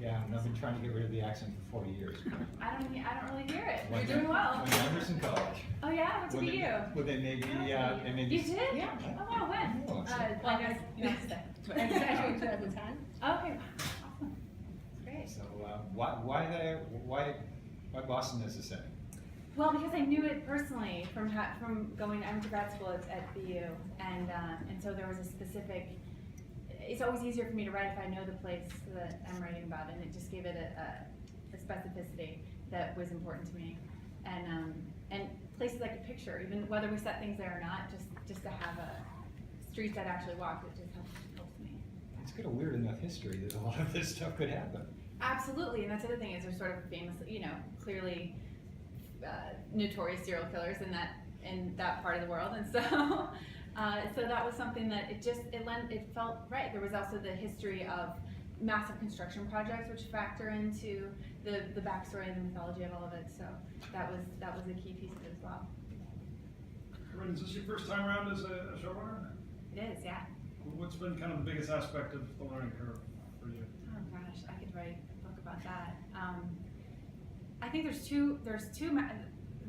Yeah, and I've been trying to get rid of the accent for 40 years. I don't really hear it. When You're doing well. When I was in college. Oh yeah, what did you? Well, they made me, they made me. You did? Yeah. Oh wow, when? Oh, Well, next day. It's actually 2010. Okay. Awesome. Great. So, why Boston as a setting? Well, because I knew it personally from going. I went to grad school at BU, and so there was a specific. It's always easier for me to write if I know the place that I'm writing about, and it just gave it a specificity that was important to me, and places I could picture, even whether we set things there or not, just to have a streets I'd actually walked, it just helps me. It's got a weird enough history that a lot of this stuff could happen. Absolutely, and that's the other thing is there's sort of famous, clearly notorious serial killers in that part of the world, and so so that was something that it felt right. There was also the history of massive construction projects which factor into the backstory and the mythology of all of it. So that was a key piece of it as well. Corinne, is this your first time around as a showrunner? It is, yeah. What's been kind of the biggest aspect of the learning curve for you? Oh gosh, I could write a book about that. I think there's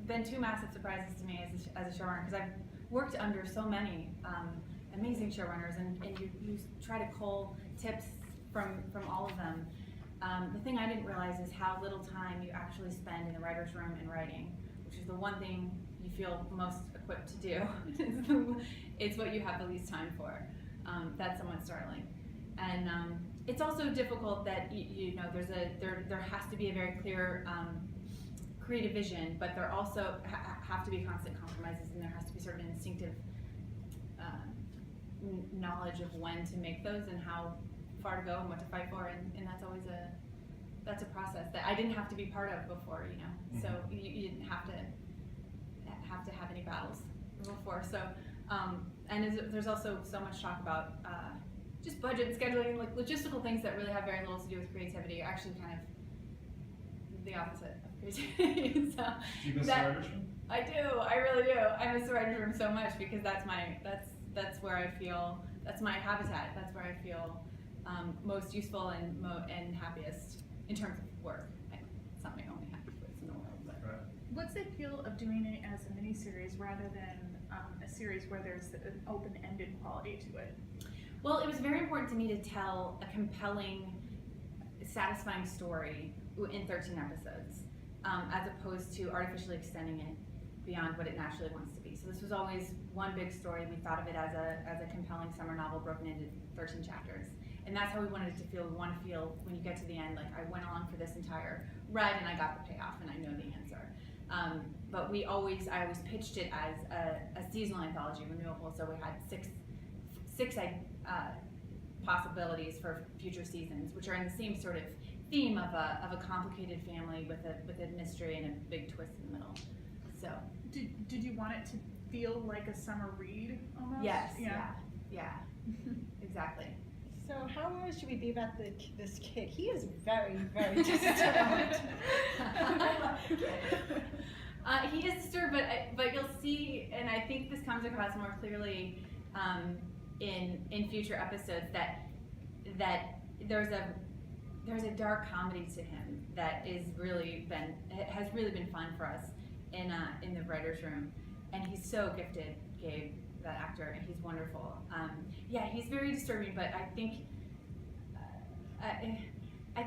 been two massive surprises to me as a showrunner, because I've worked under so many amazing showrunners, and you try to cull tips from all of them. The thing I didn't realize is how little time you actually spend in the writer's room and writing, which is the one thing you feel most equipped to do. It's what you have the least time for. That's somewhat startling. And it's also difficult that there has to be a very clear creative vision, but there also have to be constant compromises, and there has to be sort of an instinctive knowledge of when to make those and how far to go and what to fight for, and that's always a process that I didn't have to be part of before, Mm-hmm. So you didn't have to have any battles before. So and there's also so much talk about just budget and scheduling, like logistical things that really have very little to do with creativity, actually kind of the opposite of creativity. So Do you miss the writer's room? I do, I really do. I miss the writer's room so much, because that's where I feel, that's my habitat. That's where I feel most useful and happiest in terms of work. It's not my only happy place in the world, but. Right. What's the appeal of doing it as a miniseries rather than a series where there's an open-ended quality to it? Well, it was very important to me to tell a compelling, satisfying story in 13 episodes, as opposed to artificially extending it beyond what it naturally wants to be. So this was always one big story. We thought of it as a compelling summer novel broken into 13 chapters. And that's how we wanted it to feel. We want to feel, when you get to the end, like I went along for this entire ride and I got the payoff and I know the answer. But I always pitched it as a seasonal anthology, renewable. So we had six possibilities for future seasons, which are in the same sort of theme of a complicated family with a mystery and a big twist in the middle. So Did you want it to feel like a summer read almost? yes, Yeah. yeah, exactly. So how worried should we be about this kid? He is very, very disturbed. He is disturbed, but you'll see, and I think this comes across more clearly in future episodes, that there's a dark comedy to him that has really been fun for us in the writer's room, and he's so gifted, Gabe, that actor, and he's wonderful. Yeah, he's very disturbing, but I think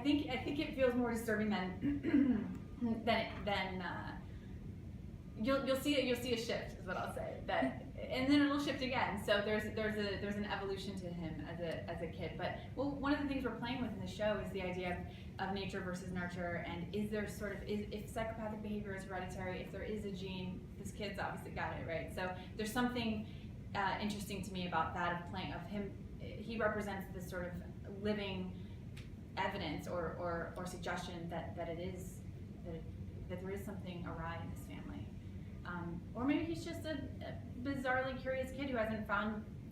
it feels more disturbing than you'll see a shift, is what I'll say. And then it'll shift again. So there's an evolution to him as a kid. But one of the things we're playing with in the show is the idea of nature versus nurture, and if psychopathic behavior is hereditary, if there is a gene, this kid's obviously got it, right? So there's something interesting to me about that of him. He represents this sort of living evidence or suggestion that there is something awry in his family. Or maybe he's just a bizarrely curious kid who hasn't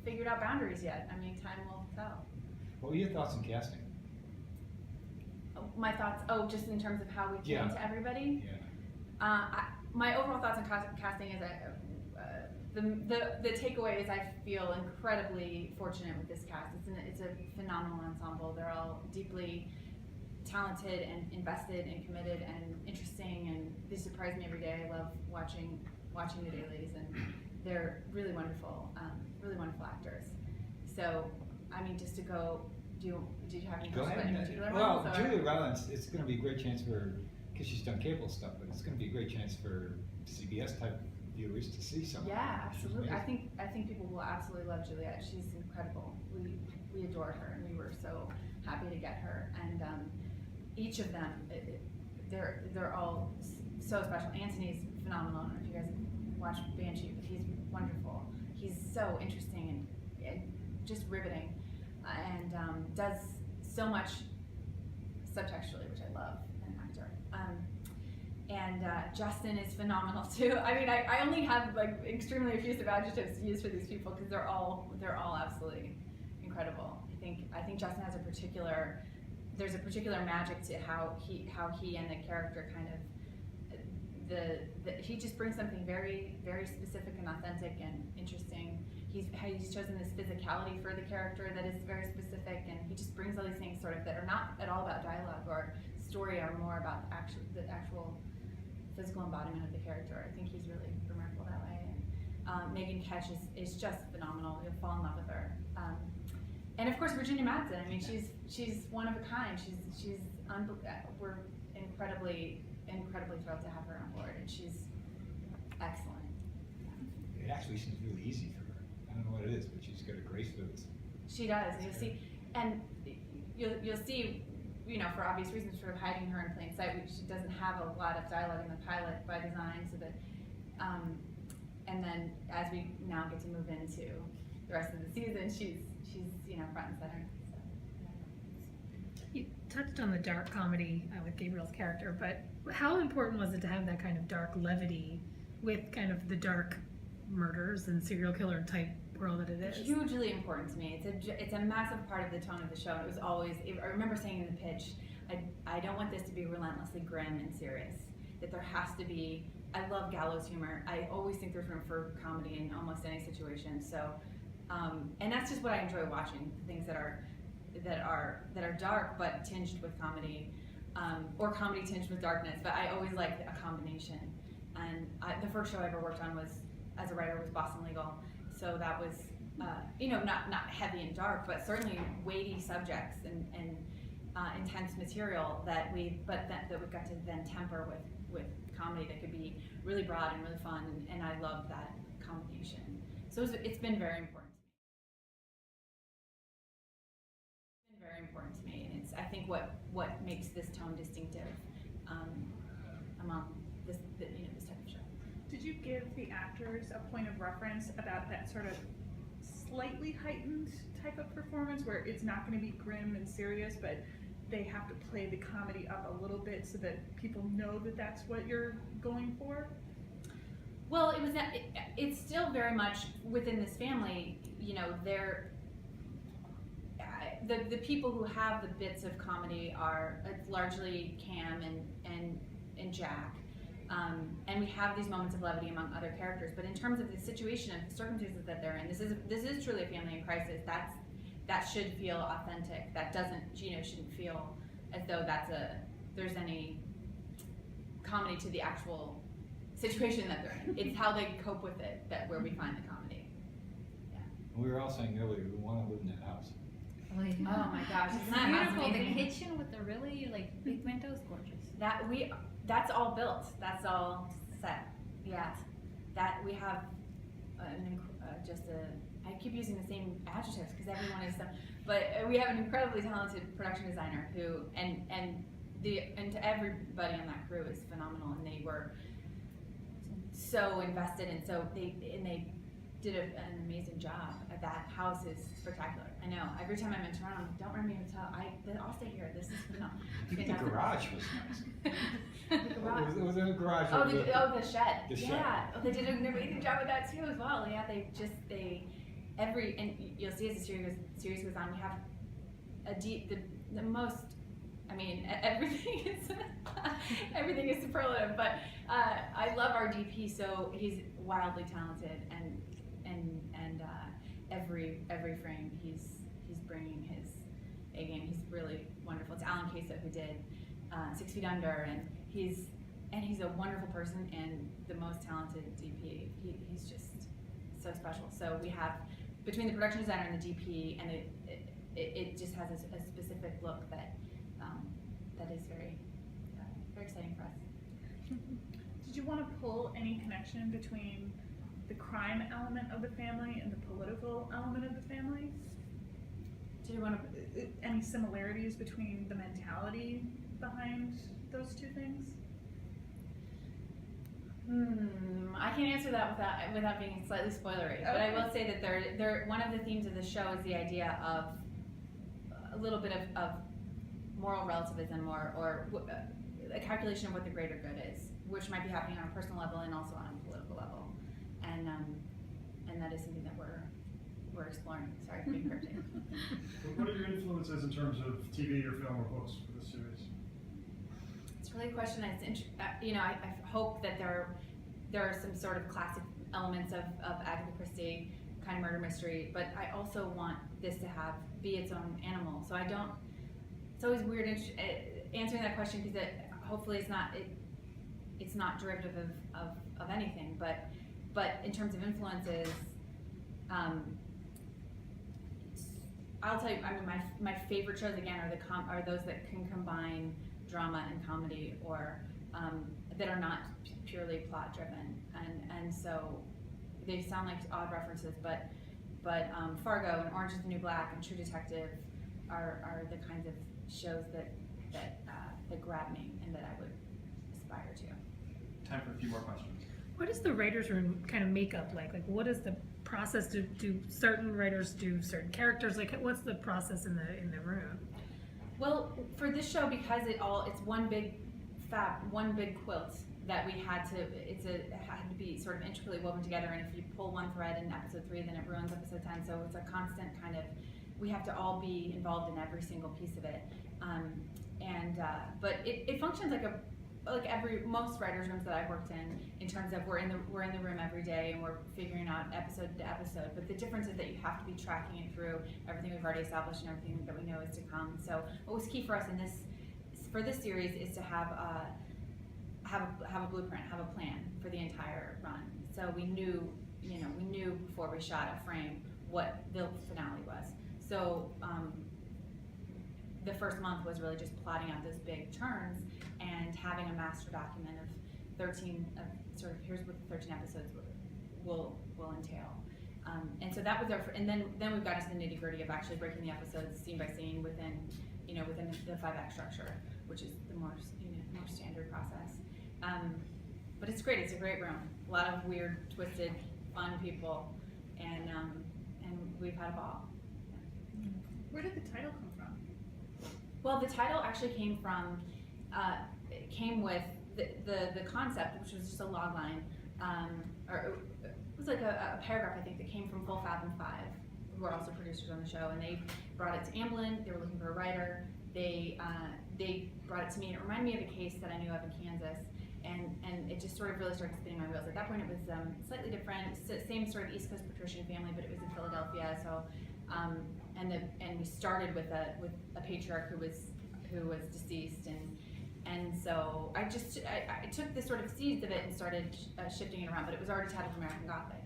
figured out boundaries yet. I mean, time will tell. What were your thoughts on casting? My thoughts, just in terms of how we came to everybody? Yeah. My overall thoughts on casting is the takeaway is I feel incredibly fortunate with this cast. It's a phenomenal ensemble. They're all deeply talented and invested and committed and interesting, and they surprise me every day. I love watching the dailies, and they're really wonderful actors. So, I mean, just to go, did you have any Go questions about ahead. any particular Well, ones, or- Julia Rollins, it's going to be a great chance for, because she's done cable stuff, but it's going to be a great chance for CBS type viewers to see some. Yeah, She's absolutely. amazing. I think people will absolutely love Juliet. She's incredible. We adore her, and we were so happy to get her. And each of them, they're all so special. Anthony's phenomenal. I don't know if you guys watched Banshee, but he's wonderful. He's so interesting and just riveting, and does so much subtextually, which I love, an actor. And Justin is phenomenal too. I mean, I only have like extremely effusive adjectives to use for these people because they're all absolutely incredible. I think Justin has there's a particular magic to how he and the character kind of he just brings something very, very specific and authentic and interesting. He's chosen this physicality for the character that is very specific, and he just brings all these things sort of that are not at all about dialogue or story, or more about the actual physical embodiment of the character. I think he's really remarkable that way. And Megan Ketch is just phenomenal. You'll fall in love with her. And of course Virginia Madsen. I mean, she's one of a kind. We're incredibly thrilled to have her on board, and she's excellent. It actually seems really easy for her. I don't know what it is, but she's got a grace with it. She does. You'll see, and you'll see, you know, for obvious reasons, sort of hiding her in plain sight. She doesn't have a lot of dialogue in the pilot by design, so that, and then as we now get to move into the rest of the season, she's front and center. So, yeah. You touched on the dark comedy with Gabriel's character, but how important was it to have that kind of dark levity with kind of the dark murders and serial killer type world that it is? Hugely important to me. It's a massive part of the tone of the show. It was always, I remember saying in the pitch, I don't want this to be relentlessly grim and serious. That there has to be, I love gallows humor. I always think there's room for comedy in almost any situation. So, and that's just what I enjoy watching, things that are dark but tinged with comedy, or comedy tinged with darkness. But I always like a combination. And the first show I ever worked on as a writer was Boston Legal. So that was, not heavy and dark, but certainly weighty subjects and intense material that we got to then temper with comedy that could be really broad and really fun, and I love that combination. So it's been very important to me. It's been very important to me, and it's, I think, what makes this tone distinctive among this type of show. Did you give the actors a point of reference about that sort of slightly heightened type of performance where it's not going to be grim and serious, but they have to play the comedy up a little bit so that people know that that's what you're going for? Well, it's still very much within this family, they're the people who have the bits of comedy are largely Cam and Jack. And we have these moments of levity among other characters, but in terms of the situation and the circumstances that they're in, this is truly a family in crisis. That should feel authentic. That shouldn't feel as though there's any comedy to the actual situation that they're in. It's how they cope with it where we find the comedy. Yeah. We were all saying earlier, we want to live in that house. Oh, yeah. Oh my gosh, It's isn't that house beautiful. The amazing? kitchen with the really big windows, gorgeous. That's all built. That's all set. Yeah. That we have I keep using the same adjectives because everyone is but we have an incredibly talented production designer who and to everybody on that crew is phenomenal, and they were so invested, and so they did an amazing job. That house is spectacular. I know. Every time I'm in Toronto, I'm like, don't run me a hotel. I'll stay here. This is phenomenal. Even the garage was nice. The garage. It was in the garage. The shed. The shed. Yeah. Oh, they did an amazing job with that too as well. Yeah, and you'll see as the series goes on, we have the most. I mean, everything is superlative. But I love our DP. So he's wildly talented, and every frame he's bringing his A Game. He's really wonderful. It's Alan Queso who did 6 Feet Under, and he's a wonderful person and the most talented DP. He's just so special. So we have, between the production designer and the DP, and it just has a specific look that is very very exciting for us. Did you want to pull any connection between the crime element of the family and the political element of the family? Do you want to? Any similarities between the mentality behind those two things? I can't answer that without being slightly spoilery. But I will say that they're one of the themes of the show is the idea of a little bit of moral relativism or a calculation of what the greater good is, which might be happening on a personal level and also on a political level, and that is something that we're exploring. Sorry for being cryptic. What are your influences in terms of TV or film or books for this series? It's really a question that's I hope that there are some sort of classic elements of Agatha Christie kind of murder mystery, but I also want this to be its own animal. So I don't. It's always weird answering that question because hopefully it's not derivative of anything. But in terms of influences, I'll tell you. I mean, my favorite shows again are those that can combine drama and comedy, or that are not purely plot driven, and so they sound like odd references, but Fargo and Orange Is the New Black and True Detective are the kinds of shows that grab me and that I would aspire to. Time for a few more questions. What is the writer's room kind of makeup like? Like, what is the process? Do certain writers do certain characters? Like, what's the process in the room? Well, for this show, because it's one big quilt that we had to, it had to be sort of intricately woven together, and if you pull one thread in episode 3, then it ruins episode 10, so it's a constant kind of, we have to all be involved in every single piece of it. But it functions like most writers' rooms that I've worked in terms of we're in the room every day and we're figuring out episode to episode. But the difference is that you have to be tracking it through everything we've already established and everything that we know is to come. So what was key for us for this series is to have a blueprint, have a plan for the entire run. So we knew before we shot a frame what the finale was. So the first month was really just plotting out those big turns and having a master document of 13 sort of here's what the 13 episodes will entail. And so that was and then we've got into the nitty gritty of actually breaking the episodes scene by scene within the 5-act structure, which is the more standard process. But it's great. It's a great room. A lot of weird, twisted, fun people, and we've had a ball. Where did the title come from? Well, the title actually came with the concept, which was just a log line, or it was like a paragraph, I think, that came from Full Fathom 5, who are also producers on the show, and they brought it to Amblin. They were looking for a writer. They brought it to me, and it reminded me of a case that I knew of in Kansas, and it just sort of really started spinning my wheels. At that point, it was slightly different, same sort of East Coast patrician family, but it was in Philadelphia. So, and we started with a patriarch who was deceased, and so I took the sort of seeds of it and started shifting it around. But it was already titled American Gothic.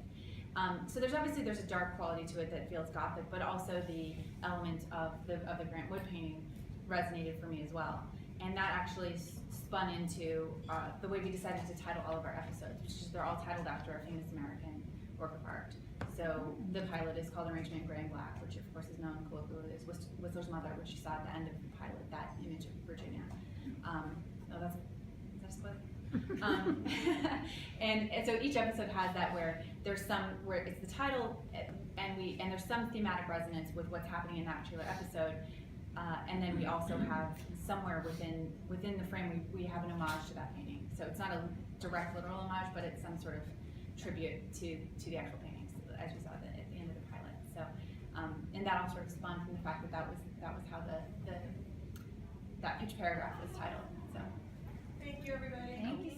So there's a dark quality to it that feels Gothic, but also the element of the Grant Wood painting resonated for me as well. And that actually spun into the way we decided to title all of our episodes, which is they're all titled after a famous American work of art. So the pilot is called Arrangement in Gray and Black, which of course is known colloquially as Whistler's Mother, which you saw at the end of the pilot, that image of Virginia. Is that a spoiler? And so each episode has that where there's where it's the title and there's some thematic resonance with what's happening in that particular episode. And then we also have somewhere within the frame we have an homage to that painting. So it's not a direct literal homage, but it's some sort of tribute to the actual paintings, as we saw at the end of the pilot. So and that all sort of spun from the fact that was how that pitch paragraph was titled. So Thank you, everybody. Thank you